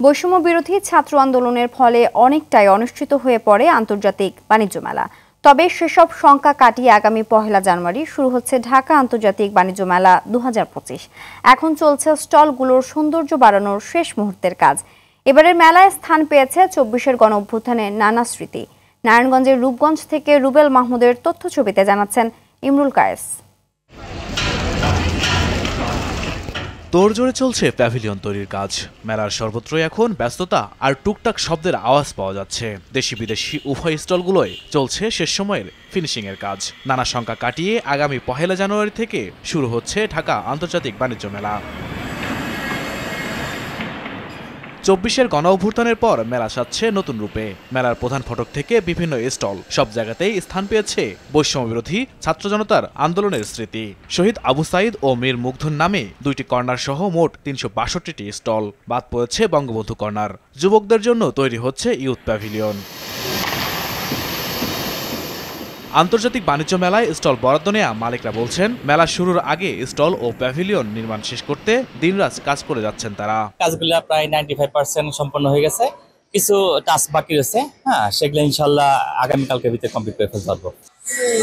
বৈষম্য বিরোধী ছাত্র আন্দোলনের ফলে অনেকটাই অনুষ্ঠিত হয়ে পড়ে আন্তর্জাতিক বাণিজ্য মেলা। তবে সেসব শঙ্কা কাটিয়ে আগামী ১ জানুয়ারি শুরু হচ্ছে ঢাকা আন্তর্জাতিক বাণিজ্য মেলা ২০২৫। এখন চলছে স্টলগুলোর সৌন্দর্য বাড়ানোর শেষ মুহূর্তের কাজ। এবারের মেলায় স্থান পেয়েছে ২৪-এর গণঅভ্যুত্থানের নানা স্মৃতি। নারায়ণগঞ্জের রূপগঞ্জ থেকে রুবেল মাহমুদের তথ্যছবিতে জানাচ্ছেন ইমরুল কায়েস। তোড়জোড়ে চলছে প্যাভিলিয়ন তৈরির কাজ। মেলার সর্বত্রই এখন ব্যস্ততা আর টুকটাক শব্দের আওয়াজ পাওয়া যাচ্ছে। দেশি বিদেশি উভয় স্টলগুলোয় চলছে শেষ সময়ের ফিনিশিং এর কাজ। নানা শঙ্কা কাটিয়ে আগামী ১ জানুয়ারি থেকে শুরু হচ্ছে ঢাকা আন্তর্জাতিক বাণিজ্য মেলা। ২৪-এর গণঅভ্যুত্থানের পর মেলা সাজছে নতুন রূপে। মেলার প্রধান ফটক থেকে বিভিন্ন স্টল, সব জায়গাতেই স্থান পেয়েছে বৈষম্য বিরোধী ছাত্র জনতার আন্দোলনের স্মৃতি। শহীদ আবু সাইদ ও মীর মুগ্ধর নামে ২টি কর্নার সহ মোট ৩৬২টি স্টল। বাদ পড়েছে বঙ্গবন্ধু কর্নার। যুবকদের জন্য তৈরি হচ্ছে ইউথ প্যাভিলিয়ন। আন্তর্জাতিক বাণিজ্য মেলায় স্টল বরাদ্দ নেয়া মালিকরা বলছেন, মেলা শুরুর আগে স্টল ও প্যাভিলিয়ন নির্মাণ শেষ করতে দিনরাত কাজ করে যাচ্ছেন তারা। কাজগুলো প্রায় 95% সম্পন্ন হয়ে গেছে, কিছু টাস্ক বাকি রয়েছে। সেগুলো ইনশাল্লাহ আগামীকালকের ভিতরে কমপ্লিট করে ফেলতে পারবো।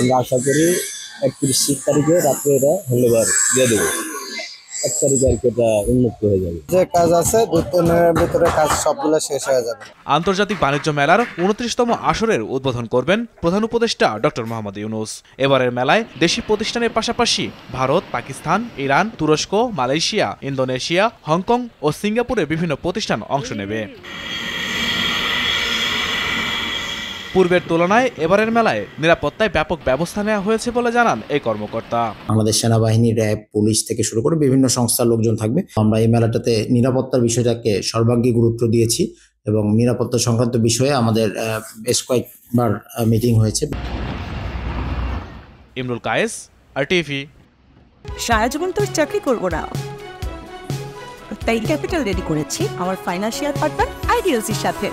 আমরা আশা করি 31 তারিখে রাত্রে এটা হ্যান্ডওভার দিয়ে দেবো। 1 তারিখে আর কি এটা উন্মুক্ত হয়ে যাবে। যে কাজ আছে 2-3 দিনের ভিতরে কাজ সবগুলো শেষ হয়ে যাবে। আন্তর্জাতিক বাণিজ্য মেলার ২৯তম আসরের উদ্বোধন করবেন প্রধান উপদেষ্টা ডক্টর মোহাম্মদ ইউনূস। এবারের মেলায় দেশি প্রতিষ্ঠানের পাশাপাশি ভারত, পাকিস্তান, ইরান, তুরস্ক, মালয়েশিয়া, ইন্দোনেশিয়া, হংকং ও সিঙ্গাপুরের বিভিন্ন প্রতিষ্ঠান অংশ নেবে। পূর্বের তুলনায় এবারের মেলায় নিরাপত্তায় ব্যাপক ব্যবস্থা নেওয়া হয়েছে বলে জানান এই কর্মকর্তা। আমাদের সেনাবাহিনী, র্যাব, পুলিশ থেকে শুরু করে বিভিন্ন সংস্থার লোকজন থাকবে। আমরা এই মেলাটাতে নিরাপত্তার বিষয়টাকে সর্বাগ্রে গুরুত্ব দিয়েছি এবং নিরাপত্তা সংক্রান্ত বিষয়ে আমাদের বেশ কয়েকবার মিটিং হয়েছে। ইমরুল কায়েস, RTV। সারা জীবন তো চাকরি করবো না, তাই ক্যাপিটাল রেডি করেছি আমার ফাইন্যান্সিয়াল পার্টনার আইডিএলসির সাথে।